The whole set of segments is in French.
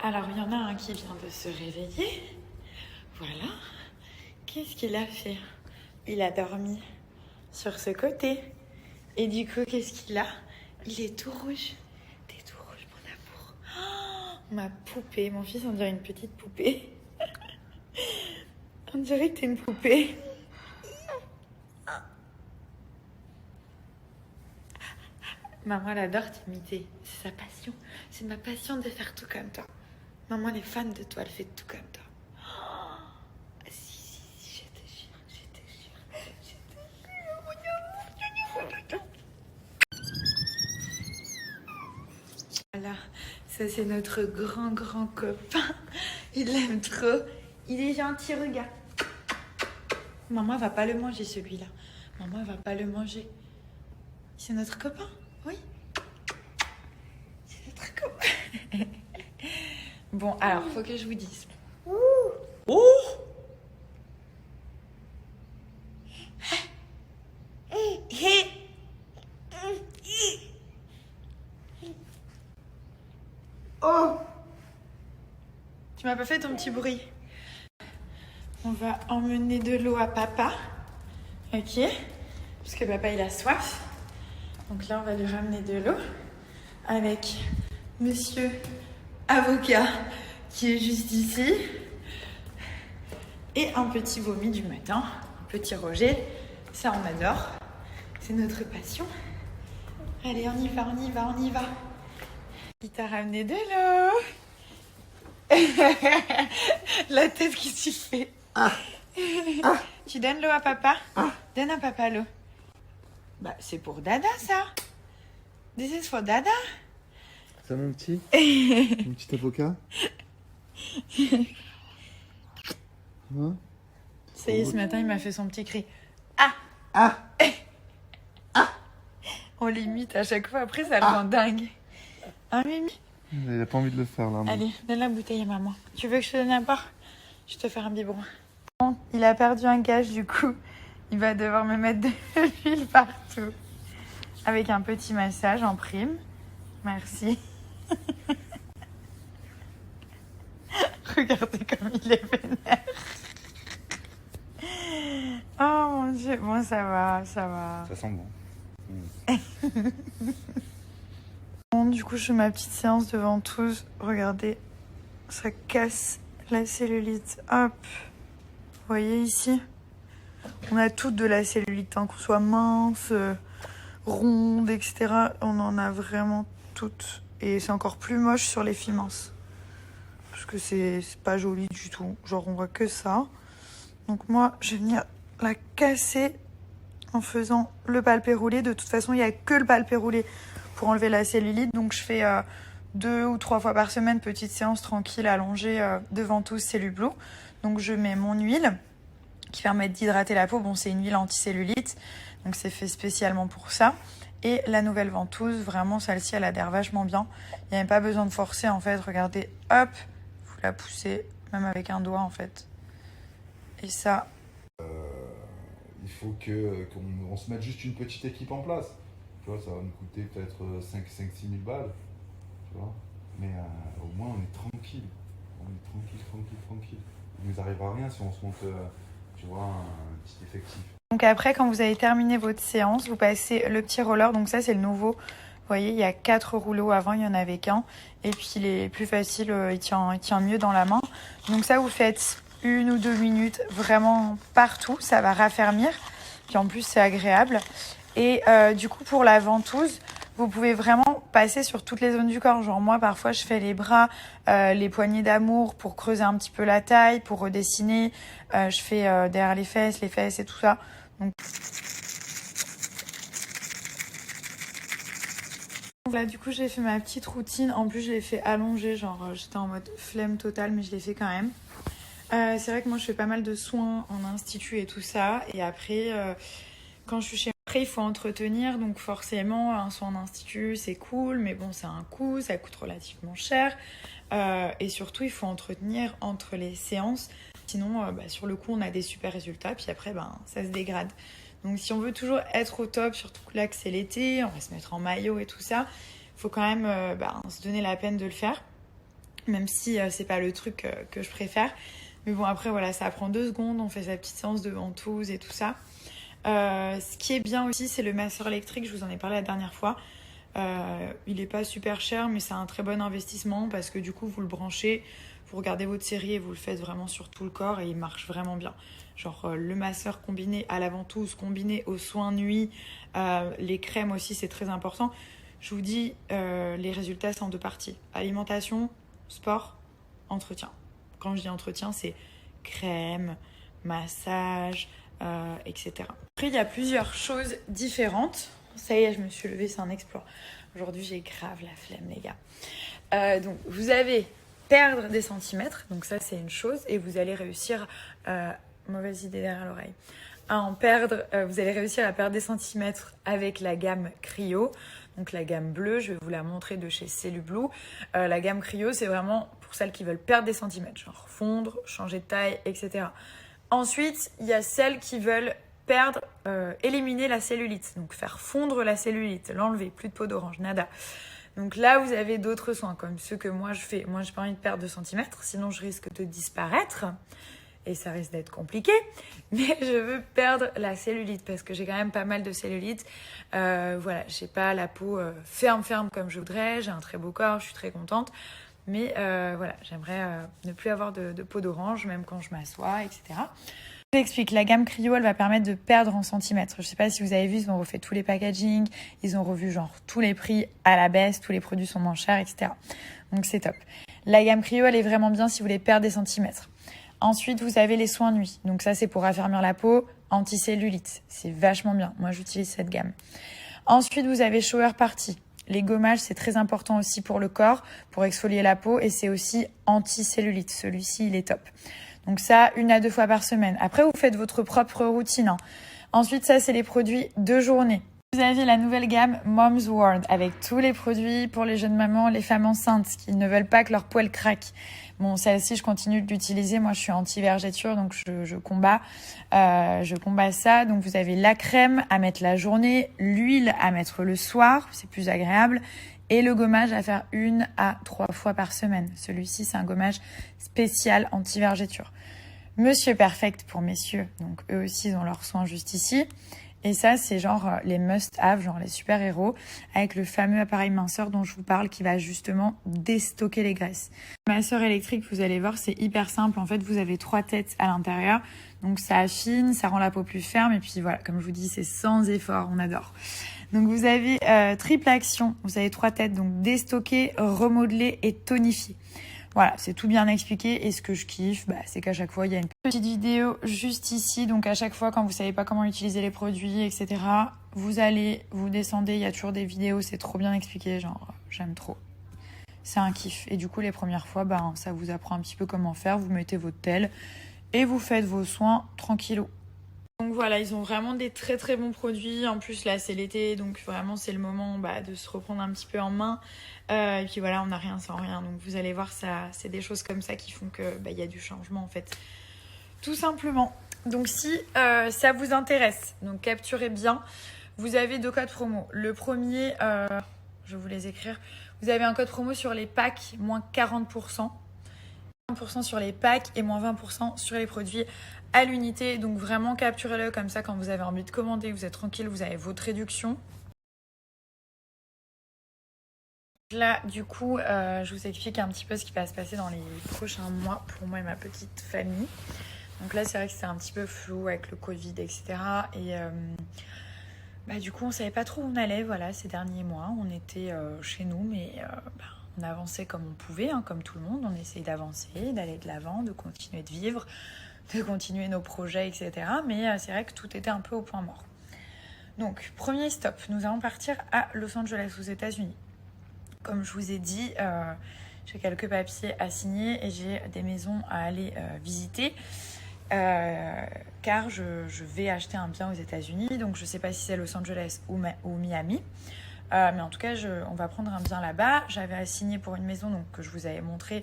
Alors, il y en a un qui vient de se réveiller. Voilà. Qu'est-ce qu'il a fait? Il a dormi sur ce côté. Et du coup, qu'est-ce qu'il a? Il est tout rouge. T'es tout rouge, mon amour. Oh, ma poupée. Mon fils, on dirait une petite poupée. On dirait que t'es une poupée. Maman, elle adore t'imiter. C'est sa passion. C'est ma passion de faire tout comme toi. Maman, elle est fan de toi. Elle fait tout comme toi. Oh, si, je te jure. Voilà, ça c'est notre grand copain. Il l'aime trop. Il est gentil, regarde. Maman, elle va pas le manger celui-là. Maman, elle va pas le manger. C'est notre copain, oui. C'est notre copain. Bon, alors, faut que je vous dise. Oh! Oh! Tu m'as pas fait ton petit bruit. On va emmener de l'eau à papa. Ok? Parce que papa, il a soif. Donc là, on va lui ramener de l'eau. Avec monsieur avocat qui est juste ici. Et un petit vomi du matin. Un petit Roger. Ça, on adore. C'est notre passion. Allez, on y va. Il t'a ramené de l'eau. La tête qui s'y fait. Tu donnes l'eau à papa? Donne à papa l'eau. Bah, c'est pour Dada, ça. This is for Dada. Ça, mon petit? Mon petit avocat? Hein? Ça y est, ce matin, il m'a fait son petit cri. On l'imite à chaque fois. Après, ça le rend dingue. Hein, Mimi? Il a pas envie de le faire, là. Non. Allez, donne la bouteille à maman. Tu veux que je te donne un bord? Je vais te faire un biberon. Bon, il a perdu un gage, du coup. Il va devoir me mettre de l'huile partout. Avec un petit massage en prime. Merci. Regardez comme il est vénère. Oh mon Dieu. Bon, ça va. Ça sent bon. Bon, du coup, je fais ma petite séance de ventouse. Regardez, ça casse la cellulite. Hop. Vous voyez ici? On a toutes de la cellulite, hein, qu'on soit mince, ronde, etc. On en a vraiment toutes. Et c'est encore plus moche sur les filles minces. Parce que c'est pas joli du tout. Genre, on voit que ça. Donc moi, je vais venir la casser en faisant le palpé roulé. De toute façon, il n'y a que le palpé roulé pour enlever la cellulite. Donc je fais 2 ou 3 fois par semaine, petite séance tranquille allongée de ventouse Cellublue. Donc je mets mon huile qui permet d'hydrater la peau. Bon, c'est une huile anti-cellulite, donc c'est fait spécialement pour ça. Et la nouvelle ventouse, vraiment celle-ci, elle adhère vachement bien. Il n'y a même pas besoin de forcer en fait. Regardez, hop, vous la poussez, même avec un doigt en fait. Et ça... Il faut qu'on se mette juste une petite équipe en place. Tu vois, ça va nous coûter peut-être 5-6 000 balles. Tu vois, mais au moins on est tranquille. On est tranquille. Il nous arrivera rien si on se monte, tu vois, un petit effectif. Donc après, quand vous avez terminé votre séance, vous passez le petit roller. Donc ça, c'est le nouveau. Vous voyez, il y a 4 rouleaux. Avant, il n'y en avait qu'un. Et puis, il est plus facile, il tient mieux dans la main. Donc ça, vous faites 1 ou 2 minutes vraiment partout. Ça va raffermir. Puis en plus, c'est agréable. Et du coup, pour la ventouse, vous pouvez vraiment passer sur toutes les zones du corps. Genre moi, parfois, je fais les bras, les poignées d'amour pour creuser un petit peu la taille, pour redessiner. Je fais derrière les fesses et tout ça. Donc là, du coup, j'ai fait ma petite routine. En plus, je l'ai fait allonger. Genre, j'étais en mode flemme totale, mais je l'ai fait quand même. C'est vrai que moi, je fais pas mal de soins en institut et tout ça. Et après, quand je suis chez moi, après, il faut entretenir. Donc forcément, un soin en institut, c'est cool. Mais bon, c'est un coût. Ça coûte relativement cher. Et surtout, il faut entretenir entre les séances. Sinon, sur le coup, on a des super résultats. Puis après, ça se dégrade. Donc si on veut toujours être au top, surtout là que c'est l'été, on va se mettre en maillot et tout ça, il faut quand même se donner la peine de le faire. même si c'est pas le truc que je préfère. Mais bon, après, voilà, ça prend 2 secondes, on fait sa petite séance de ventouse et tout ça. Ce qui est bien aussi, c'est le masseur électrique, je vous en ai parlé la dernière fois. Il n'est pas super cher, mais c'est un très bon investissement parce que du coup, vous le branchez, vous regardez votre série et vous le faites vraiment sur tout le corps et il marche vraiment bien. Genre le masseur combiné à la ventouse, combiné aux soins nuit, les crèmes aussi, c'est très important. Je vous dis, les résultats, c'est en 2 parties. Alimentation, sport, entretien. Quand je dis entretien, c'est crème, massage, etc. Après, il y a plusieurs choses différentes. Ça y est, je me suis levée, c'est un exploit. Aujourd'hui, j'ai grave la flemme, les gars. Donc, vous avez perdre des centimètres. Donc ça, c'est une chose. Et vous allez réussir... mauvaise idée derrière l'oreille. Vous allez réussir à perdre des centimètres avec la gamme Cryo. Donc la gamme bleue, je vais vous la montrer de chez Cellublue. La gamme Cryo, c'est vraiment pour celles qui veulent perdre des centimètres. Genre fondre, changer de taille, etc. Ensuite, il y a celles qui veulent éliminer la cellulite, donc faire fondre la cellulite, l'enlever, plus de peau d'orange, nada. Donc là, vous avez d'autres soins, comme ceux que moi je fais. Moi, j'ai pas envie de perdre 2 cm, sinon je risque de disparaître, et ça risque d'être compliqué, mais je veux perdre la cellulite, parce que j'ai quand même pas mal de cellulite. Voilà, j'ai pas la peau ferme comme je voudrais, j'ai un très beau corps, je suis très contente, mais voilà, j'aimerais ne plus avoir de peau d'orange, même quand je m'assois, etc. Je vous explique, la gamme Cryo, elle va permettre de perdre en centimètres. Je sais pas si vous avez vu, ils ont refait tous les packaging, ils ont revu genre tous les prix à la baisse, tous les produits sont moins chers, etc. Donc c'est top. La gamme Cryo, elle est vraiment bien si vous voulez perdre des centimètres. Ensuite, vous avez les soins nuit. Donc ça, c'est pour raffermir la peau, anticellulite. C'est vachement bien. Moi, j'utilise cette gamme. Ensuite, vous avez Shower Party. Les gommages, c'est très important aussi pour le corps, pour exfolier la peau, et c'est aussi anticellulite. Celui-ci, il est top. Donc ça, 1 à 2 fois par semaine. Après, vous faites votre propre routine, hein. Ensuite, ça, c'est les produits de journée. Vous avez la nouvelle gamme Mom's World avec tous les produits pour les jeunes mamans, les femmes enceintes qui ne veulent pas que leur poil craque. Bon, celle-ci, je continue de l'utiliser. Moi, je suis anti-vergeture, donc je combats ça. Donc, vous avez la crème à mettre la journée, l'huile à mettre le soir, c'est plus agréable, et le gommage à faire 1 à 3 fois par semaine. Celui-ci, c'est un gommage spécial anti-vergeture. Monsieur Perfect pour messieurs, donc eux aussi, ils ont leurs soins juste ici. Et ça, c'est genre les must-have, genre les super-héros, avec le fameux appareil minceur dont je vous parle qui va justement déstocker les graisses. Le masseur électrique, vous allez voir, c'est hyper simple. En fait, vous avez 3 têtes à l'intérieur. Donc ça affine, ça rend la peau plus ferme. Et puis voilà, comme je vous dis, c'est sans effort, on adore. Donc vous avez triple action, vous avez 3 têtes, donc déstocker, remodeler et tonifier. Voilà, c'est tout bien expliqué et ce que je kiffe, c'est qu'à chaque fois, il y a une petite vidéo juste ici. Donc à chaque fois, quand vous savez pas comment utiliser les produits, etc., vous descendez, il y a toujours des vidéos, c'est trop bien expliqué, genre j'aime trop. C'est un kiff. Et du coup, les premières fois, ça vous apprend un petit peu comment faire. Vous mettez votre tel et vous faites vos soins tranquillou. Donc voilà, ils ont vraiment des très très bons produits. En plus là c'est l'été, donc vraiment c'est le moment de se reprendre un petit peu en main. Et puis voilà, on n'a rien sans rien. Donc vous allez voir, ça, c'est des choses comme ça qui font que y a du changement en fait. Tout simplement. Donc si ça vous intéresse, donc capturez bien. Vous avez 2 codes promo. Le premier, je vais vous les écrire. Vous avez un code promo sur les packs, moins 40%. 40% sur les packs et moins 20% sur les produits à l'unité. Donc vraiment capturez-le comme ça quand vous avez envie de commander, vous êtes tranquille, vous avez votre réduction. Là, du coup, je vous explique un petit peu ce qui va se passer dans les prochains mois pour moi et ma petite famille. Donc là, c'est vrai que c'est un petit peu flou avec le Covid, etc. Et du coup, on savait pas trop où on allait, voilà, ces derniers mois. On était chez nous, mais on avançait comme on pouvait, hein, comme tout le monde. On essayait d'avancer, d'aller de l'avant, de continuer de vivre, de continuer nos projets, etc. Mais c'est vrai que tout était un peu au point mort. Donc, premier stop, nous allons partir à Los Angeles, aux États-Unis. Comme je vous ai dit, j'ai quelques papiers à signer et j'ai des maisons à aller visiter. Car je vais acheter un bien aux États-Unis. Donc, je ne sais pas si c'est Los Angeles ou Miami. Mais en tout cas, on va prendre un bien là-bas. J'avais assigné pour une maison donc, que je vous avais montré,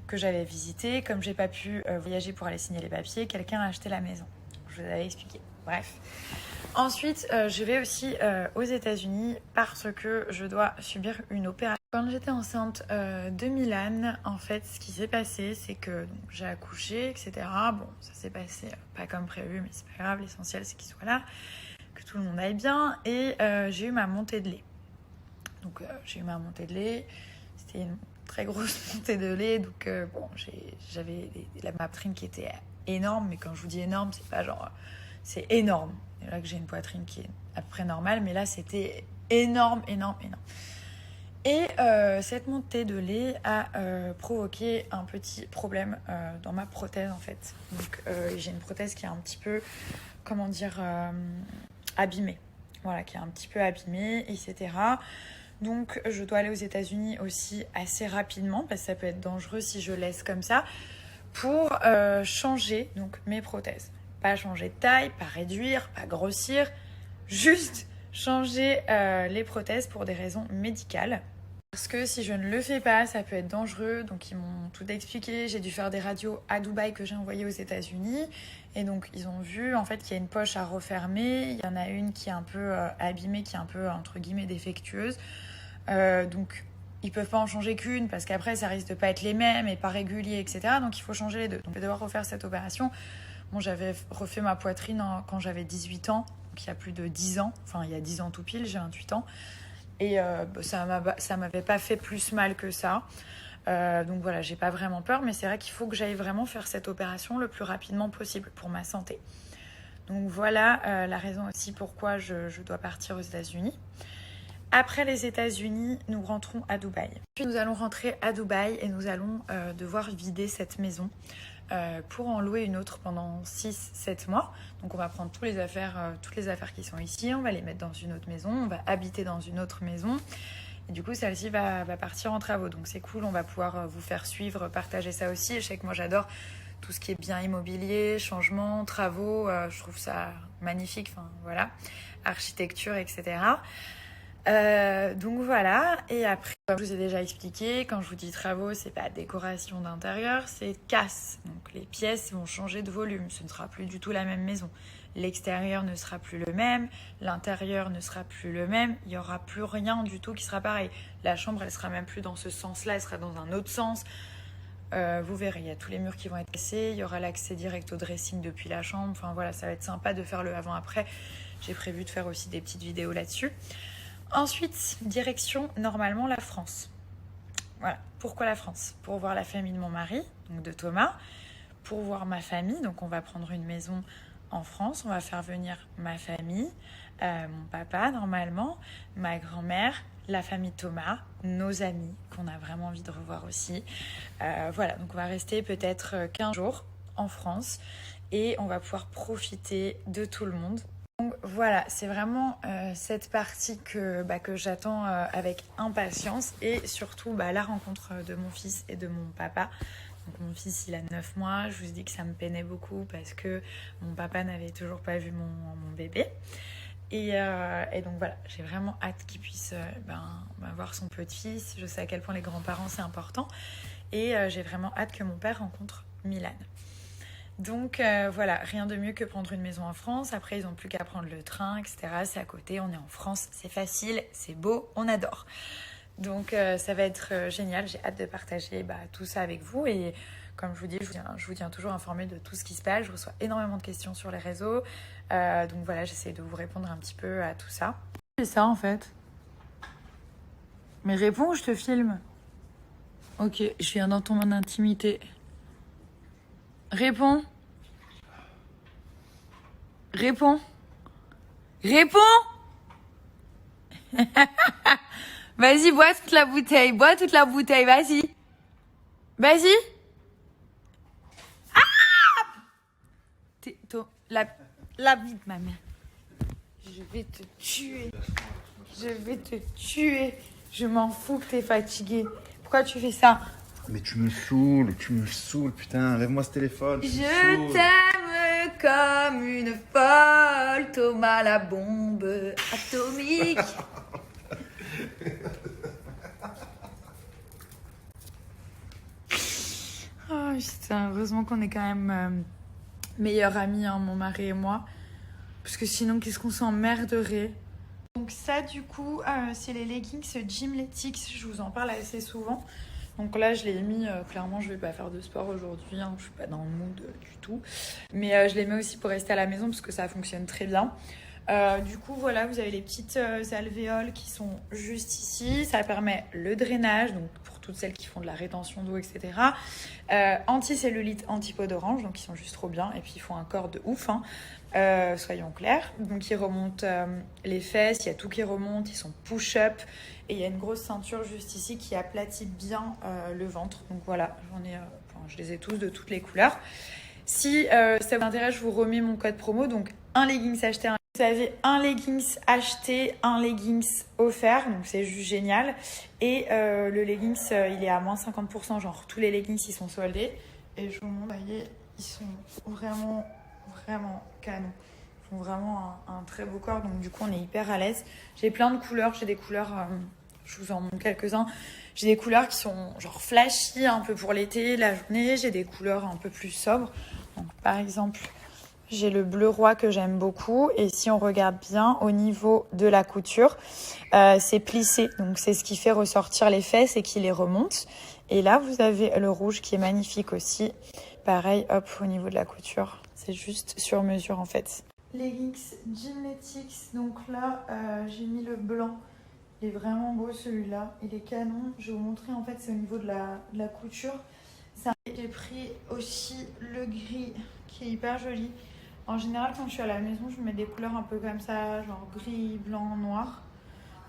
que j'avais visité. Comme je n'ai pas pu voyager pour aller signer les papiers, quelqu'un a acheté la maison. Je vous avais expliqué. Bref. Ensuite, je vais aussi aux États-Unis parce que je dois subir une opération. Quand j'étais enceinte de Milan, en fait, ce qui s'est passé, c'est que j'ai accouché, etc. Bon, ça s'est passé pas comme prévu, mais c'est pas grave. L'essentiel, c'est qu'il soit là, que tout le monde aille bien. Et j'ai eu ma montée de lait. Donc, j'ai eu ma montée de lait. C'était une très grosse montée de lait. Donc, bon, j'avais ma poitrine qui était énorme. Mais quand je vous dis énorme, c'est pas genre... c'est énorme. Et là que j'ai une poitrine qui est à peu près normale. Mais là, c'était énorme, énorme, énorme. Et cette montée de lait a provoqué un petit problème dans ma prothèse, en fait. Donc, j'ai une prothèse qui est un petit peu, comment dire, abîmée. Voilà, qui est un petit peu abîmée, etc. Donc, je dois aller aux États-Unis aussi assez rapidement, parce que ça peut être dangereux si je laisse comme ça, pour changer donc, mes prothèses. Pas changer de taille, pas réduire, pas grossir, juste changer les prothèses pour des raisons médicales. Parce que si je ne le fais pas, ça peut être dangereux. Donc ils m'ont tout expliqué. J'ai dû faire des radios à Dubaï que j'ai envoyées aux États-Unis. Et donc ils ont vu en fait qu'il y a une poche à refermer. Il y en a une qui est un peu abîmée, qui est un peu entre guillemets défectueuse. Donc ils peuvent pas en changer qu'une parce qu'après ça risque de pas être les mêmes et pas réguliers, etc. Donc il faut changer les deux. Donc je vais devoir refaire cette opération. Bon, j'avais refait ma poitrine quand j'avais 18 ans. Donc il y a plus de 10 ans. Enfin il y a 10 ans tout pile, j'ai 28 ans. Et ça m'avait pas fait plus mal que ça. Donc voilà, j'ai pas vraiment peur, mais c'est vrai qu'il faut que j'aille vraiment faire cette opération le plus rapidement possible pour ma santé. Donc voilà la raison aussi pourquoi je dois partir aux États-Unis. Après les États-Unis, nous rentrons à Dubaï. Puis nous allons rentrer à Dubaï et nous allons devoir vider cette maison pour en louer une autre pendant 6-7 mois. Donc on va prendre toutes les affaires qui sont ici, on va les mettre dans une autre maison, on va habiter dans une autre maison. Et du coup, celle-ci va partir en travaux. Donc c'est cool, on va pouvoir vous faire suivre, partager ça aussi. Je sais que moi j'adore tout ce qui est bien immobilier, changement, travaux. Je trouve ça magnifique, enfin voilà, architecture, etc. Donc voilà, et après, comme je vous ai déjà expliqué, quand je vous dis travaux, c'est pas décoration d'intérieur, c'est casse. Donc les pièces vont changer de volume, ce ne sera plus du tout la même maison. L'extérieur ne sera plus le même, l'intérieur ne sera plus le même, il n'y aura plus rien du tout qui sera pareil. La chambre, elle sera même plus dans ce sens-là, elle sera dans un autre sens. Vous verrez, il y a tous les murs qui vont être cassés, il y aura l'accès direct au dressing depuis la chambre. Enfin voilà, ça va être sympa de faire le avant-après. J'ai prévu de faire aussi des petites vidéos là-dessus. Ensuite, direction normalement la France. Voilà. Pourquoi la France? Pour voir la famille de mon mari, donc de Thomas, pour voir ma famille. Donc on va prendre une maison en France, on va faire venir ma famille, mon papa normalement, ma grand-mère, la famille de Thomas, nos amis qu'on a vraiment envie de revoir aussi. Voilà, donc on va rester peut-être 15 jours en France et on va pouvoir profiter de tout le monde. Donc voilà, c'est vraiment cette partie que j'attends avec impatience et surtout la rencontre de mon fils et de mon papa. Donc mon fils il a 9 mois, je vous dis que ça me peinait beaucoup parce que mon papa n'avait toujours pas vu mon bébé. Et donc voilà, j'ai vraiment hâte qu'il puisse voir son petit-fils. Je sais à quel point les grands-parents c'est important. Et j'ai vraiment hâte que mon père rencontre Milan. Donc voilà, rien de mieux que prendre une maison en France. Après, ils n'ont plus qu'à prendre le train, etc. C'est à côté, on est en France, c'est facile, c'est beau, on adore. Donc ça va être génial, j'ai hâte de partager tout ça avec vous. Et comme je vous dis, je vous tiens toujours informé de tout ce qui se passe. Je reçois énormément de questions sur les réseaux. Donc voilà, j'essaie de vous répondre un petit peu à tout ça. C'est ça en fait. Mais réponds ou je te filme. Ok, je viens dans ton intimité. Réponds. Réponds. Réponds. Vas-y, bois toute la bouteille. Bois toute la bouteille, vas-y. Vas-y. Ah! La vie de ma mère. Je vais te tuer. Je vais te tuer. Je m'en fous que t'es fatiguée. Pourquoi tu fais ça? Mais tu me saoules, putain, enlève-moi ce téléphone. Je t'aime comme une folle, Thomas la bombe atomique. Oh putain, heureusement qu'on est quand même meilleurs amis, hein, mon mari et moi. Parce que sinon, qu'est-ce qu'on s'emmerderait. Donc ça, du coup, c'est les leggings Gymletics. Je vous en parle assez souvent. Donc là, je l'ai mis, clairement, je vais pas faire de sport aujourd'hui. Hein, je suis pas dans le mood du tout. Mais je les mets aussi pour rester à la maison parce que ça fonctionne très bien. Du coup, voilà, vous avez les petites alvéoles qui sont juste ici. Ça permet le drainage, donc pour toutes celles qui font de la rétention d'eau, etc. Anticellulite, anti-peau d'orange, donc ils sont juste trop bien. Et puis, ils font un corps de ouf, hein. Soyons clairs. Donc, ils remontent les fesses, il y a tout qui remonte, ils sont push-up. Et il y a une grosse ceinture juste ici qui aplatit bien le ventre. Donc voilà, je les ai tous de toutes les couleurs. Si ça vous intéresse, je vous remets mon code promo. Donc, un leggings acheté, vous avez un leggings acheté, un leggings offert. Donc, c'est juste génial. Et le leggings, il est à moins 50%. Genre, tous les leggings, ils sont soldés. Et je vous montre, vous voyez, ils sont vraiment, vraiment canons. Ils font vraiment un très beau corps. Donc, du coup, on est hyper à l'aise. J'ai plein de couleurs. J'ai des couleurs, je vous en montre quelques-uns. J'ai des couleurs qui sont genre flashy, un peu pour l'été, la journée. J'ai des couleurs un peu plus sobres. Donc, par exemple, j'ai le bleu roi que j'aime beaucoup. Et si on regarde bien au niveau de la couture, c'est plissé. Donc, c'est ce qui fait ressortir les fesses et qui les remonte. Et là, vous avez le rouge qui est magnifique aussi. Pareil, hop, au niveau de la couture. C'est juste sur mesure, en fait. Leggings Gymletics. Donc là, j'ai mis le blanc. Il est vraiment beau, celui-là. Il est canon. Je vais vous montrer, en fait, c'est au niveau de la couture. J'ai pris aussi le gris qui est hyper joli. En général, quand je suis à la maison, je mets des couleurs un peu comme ça, genre gris, blanc, noir.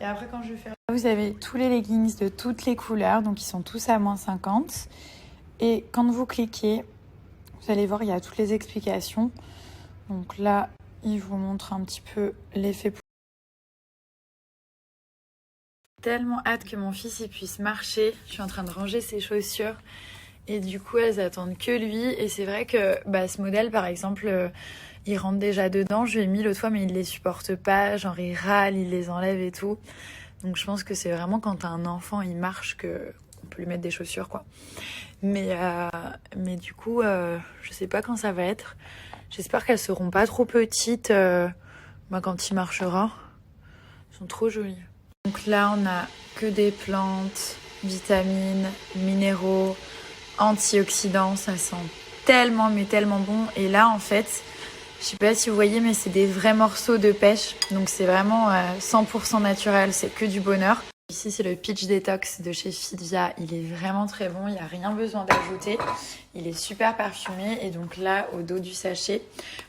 Et après, quand je vais faire... Vous avez tous les leggings de toutes les couleurs, donc ils sont tous à moins 50. Et quand vous cliquez, vous allez voir, il y a toutes les explications. Donc là, il vous montre un petit peu l'effet. Tellement hâte que mon fils il puisse marcher. Je suis en train de ranger ses chaussures. Et du coup, elles attendent que lui. Et c'est vrai que ce modèle, par exemple, il rentre déjà dedans. Je lui ai mis l'autre fois, mais il les supporte pas. Genre, il râle, il les enlève et tout. Donc, je pense que c'est vraiment quand t'as un enfant, il marche, qu'on peut lui mettre des chaussures, quoi. Mais du coup, je sais pas quand ça va être. J'espère qu'elles seront pas trop petites quand il marchera. Elles sont trop jolies. Donc là, on a que des plantes, vitamines, minéraux, antioxydants, ça sent tellement mais tellement bon. Et là en fait, je sais pas si vous voyez, mais c'est des vrais morceaux de pêche, donc c'est vraiment 100% naturel, c'est que du bonheur. Ici c'est le Peach Detox de chez Fidia, il est vraiment très bon, il n'y a rien besoin d'ajouter, il est super parfumé. Et donc là au dos du sachet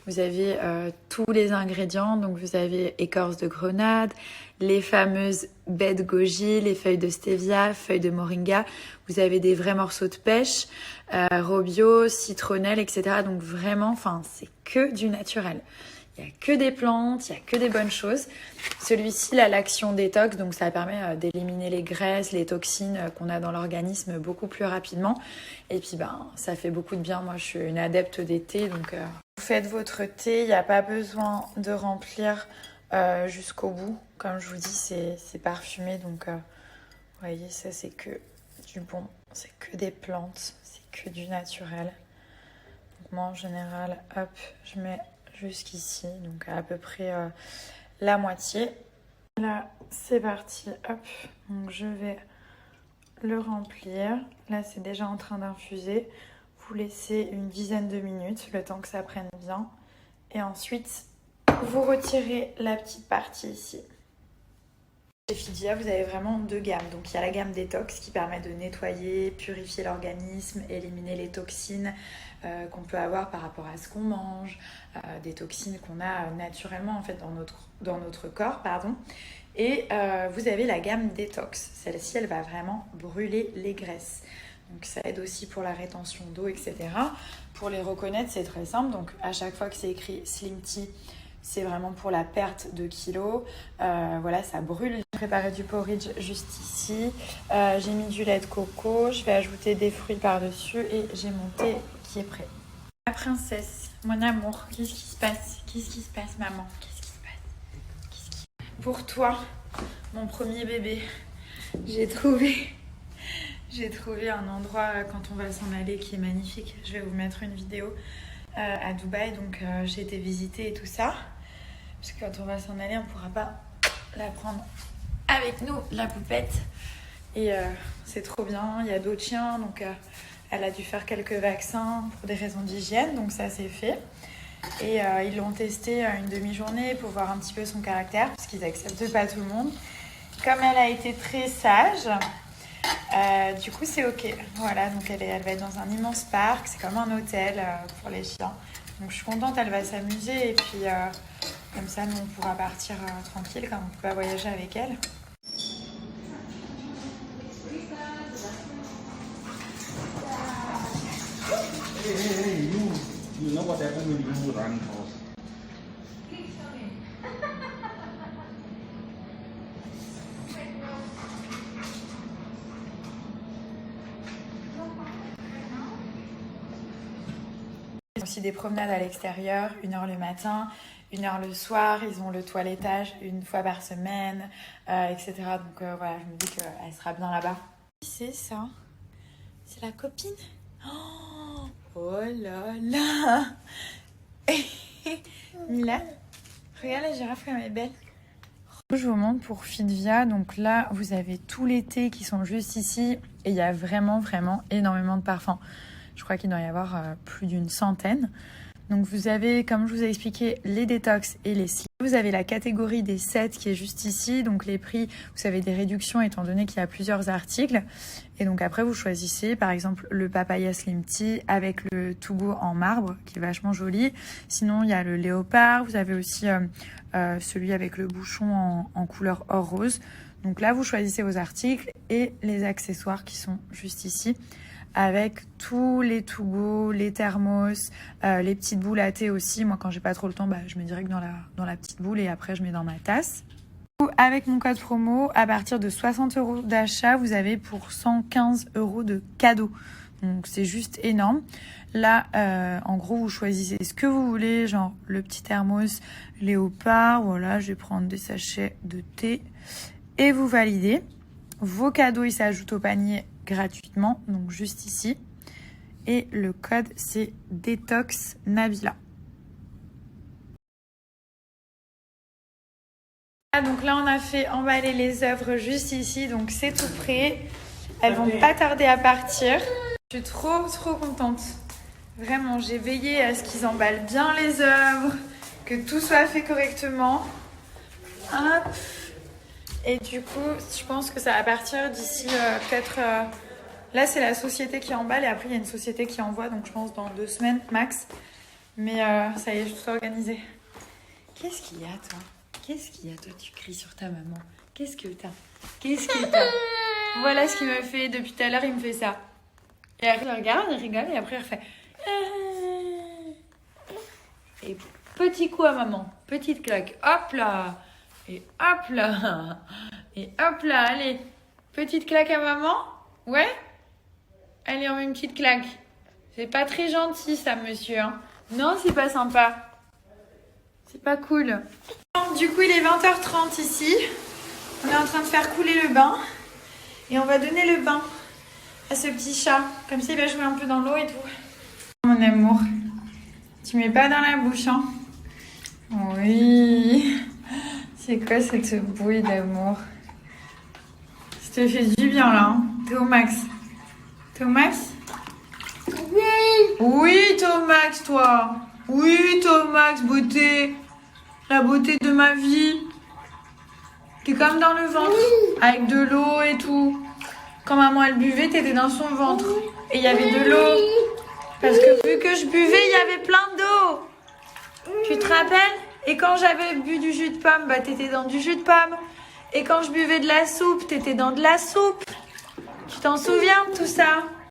vous avez tous les ingrédients. Donc vous avez écorce de grenade, les fameuses baies de goji, les feuilles de stevia, feuilles de moringa, vous avez des vrais morceaux de pêche, robio, citronnelle, etc. Donc vraiment, c'est que du naturel. Il n'y a que des plantes, il n'y a que des bonnes choses. Celui-ci, il a l'action détox, donc ça permet d'éliminer les graisses, les toxines qu'on a dans l'organisme beaucoup plus rapidement. Et puis, ça fait beaucoup de bien. Moi, je suis une adepte des thés, donc vous faites votre thé. Il n'y a pas besoin de remplir jusqu'au bout. Comme je vous dis, c'est parfumé, donc vous voyez, ça, c'est que du bon. C'est que des plantes, c'est que du naturel. Donc moi, en général, hop, je mets jusqu'ici, donc à peu près la moitié. Là, c'est parti, hop, donc je vais le remplir. Là, c'est déjà en train d'infuser. Vous laissez une dizaine de minutes, le temps que ça prenne bien. Et ensuite, vous retirez la petite partie ici. Chez Fidia, vous avez vraiment deux gammes. Donc, il y a la gamme détox qui permet de nettoyer, purifier l'organisme, éliminer les toxines qu'on peut avoir par rapport à ce qu'on mange, des toxines qu'on a naturellement en fait dans notre corps, pardon. Et vous avez la gamme détox. Celle-ci, elle va vraiment brûler les graisses. Donc, ça aide aussi pour la rétention d'eau, etc. Pour les reconnaître, c'est très simple. Donc, à chaque fois que c'est écrit Slim Tea, c'est vraiment pour la perte de kilos. Voilà, ça brûle. J'ai préparé du porridge juste ici. J'ai mis du lait de coco. Je vais ajouter des fruits par-dessus et j'ai mon thé qui est prêt. Ma princesse, mon amour, qu'est-ce qui se passe? Qu'est-ce qui se passe, maman? Qu'est-ce qui se passe? Pour toi, mon premier bébé, j'ai trouvé un endroit quand on va s'en aller qui est magnifique. Je vais vous mettre une vidéo à Dubaï. Donc j'ai été visiter et tout ça. Parce que quand on va s'en aller, on ne pourra pas la prendre avec nous, la poupette. Et c'est trop bien. Il y a d'autres chiens, donc elle a dû faire quelques vaccins pour des raisons d'hygiène, donc ça c'est fait. Et ils l'ont testé une demi-journée pour voir un petit peu son caractère, parce qu'ils n'acceptent pas tout le monde. Comme elle a été très sage, du coup c'est ok. Voilà, donc elle va être dans un immense parc, c'est comme un hôtel pour les chiens. Donc je suis contente, elle va s'amuser et puis comme ça nous on pourra partir tranquille quand on ne peut pas voyager avec elle. Hey, you know what happened when you run off? Ils ont aussi des promenades à l'extérieur, 1 heure le matin, 1 heure le soir. Ils ont le toilettage 1 fois par semaine, etc. Donc voilà, je me dis qu'elle sera bien là-bas. C'est ça? C'est la copine? Oh là là! Mila, regarde la girafe comme elle est belle. Je vous montre pour Fitvia. Donc là, vous avez tous les thés qui sont juste ici. Et il y a vraiment énormément de parfums. Je crois qu'il doit y avoir plus d'1 centaine. Donc vous avez, comme je vous ai expliqué, les détox et les sleep. Vous avez la catégorie des 7 qui est juste ici. Donc les prix, vous avez des réductions étant donné qu'il y a plusieurs articles. Et donc après, vous choisissez par exemple le Papaya Slim Tea avec le Togo en marbre qui est vachement joli. Sinon, il y a le léopard. Vous avez aussi celui avec le bouchon en couleur or rose. Donc là, vous choisissez vos articles et les accessoires qui sont juste ici, avec tous les to-go, les thermos, les petites boules à thé aussi. Moi, quand j'ai pas trop le temps, je mets direct dans la petite boule et après, je mets dans ma tasse. Avec mon code promo, à partir de 60 € d'achat, vous avez pour 115 € de cadeaux. Donc, c'est juste énorme. Là, en gros, vous choisissez ce que vous voulez, genre le petit thermos léopard. Voilà, je vais prendre des sachets de thé et vous validez. Vos cadeaux, ils s'ajoutent au panier gratuitement, donc juste ici. Et le code, c'est Détox Nabila. Donc là, on a fait emballer les œuvres juste ici, donc c'est tout prêt. Elles vont pas tarder à partir. Je suis trop contente. Vraiment, j'ai veillé à ce qu'ils emballent bien les œuvres, que tout soit fait correctement. Hop. Et du coup, je pense que ça va partir d'ici peut-être... Là, c'est la société qui emballe et après, il y a une société qui envoie. Donc, je pense dans 2 semaines max. Mais ça y est, je suis tout organisée. Qu'est-ce qu'il y a, toi? Qu'est-ce qu'il y a, toi? Tu cries sur ta maman. Qu'est-ce que t'as? Qu'est-ce que t'as? Voilà ce qu'il me fait. Depuis tout à l'heure, il me fait ça. Et après, il regarde, il rigole. Et après, il refait... Et petit coup à maman. Petite claque. Hop là! Et hop là! Et hop là! Allez! Petite claque à maman? Ouais? Allez, on met une petite claque. C'est pas très gentil, ça, monsieur. Hein. Non, c'est pas sympa. C'est pas cool. Du coup, il est 20h30 ici. On est en train de faire couler le bain. Et on va donner le bain à ce petit chat. Comme ça, il va jouer un peu dans l'eau et tout. Mon amour. Tu mets pas dans la bouche, hein? Oui. C'est quoi cette bouille d'amour? Ça te fait du bien, là. Hein? T'es au max. T'es au max? Oui, t'es au max, toi. Oui, t'es au max, beauté. La beauté de ma vie. T'es comme dans le ventre. Avec de l'eau et tout. Quand maman, elle buvait, t'étais dans son ventre. Et il y avait de l'eau. Parce que vu que je buvais, il y avait plein d'eau. Tu te rappelles? Et quand j'avais bu du jus de pomme, t'étais dans du jus de pomme. Et quand je buvais de la soupe, t'étais dans de la soupe. Tu t'en souviens de tout ça?